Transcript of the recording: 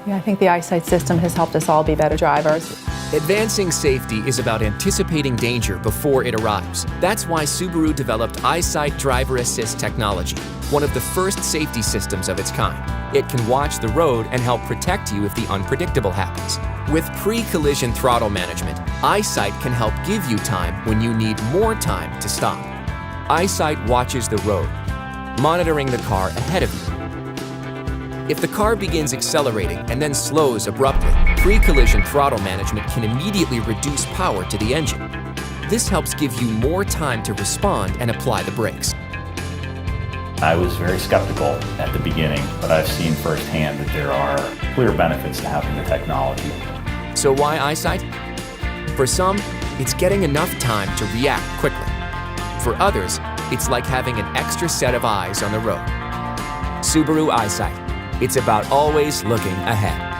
Yeah, I think the eyesight system has helped us all be better drivers. Advancing safety is about anticipating danger before it arrives. That's why Subaru developed Eyesight Driver Assist technology, one of the first safety systems of its kind. It can watch the road and help protect you if the unpredictable happens. With pre-collision throttle management, Eyesight can help give you time when you need more time to stop. Eyesight watches the road, monitoring the car ahead of you. If the car begins accelerating and then slows abruptly, pre-collision throttle management can immediately reduce power to the engine. This helps give you more time to respond and apply the brakes. I was very skeptical at the beginning, but I've seen firsthand that there are clear benefits to having the technology. So why Eyesight? For some, it's getting enough time to react quickly. For others, it's like having an extra set of eyes on the road. Subaru Eyesight. It's about always looking ahead.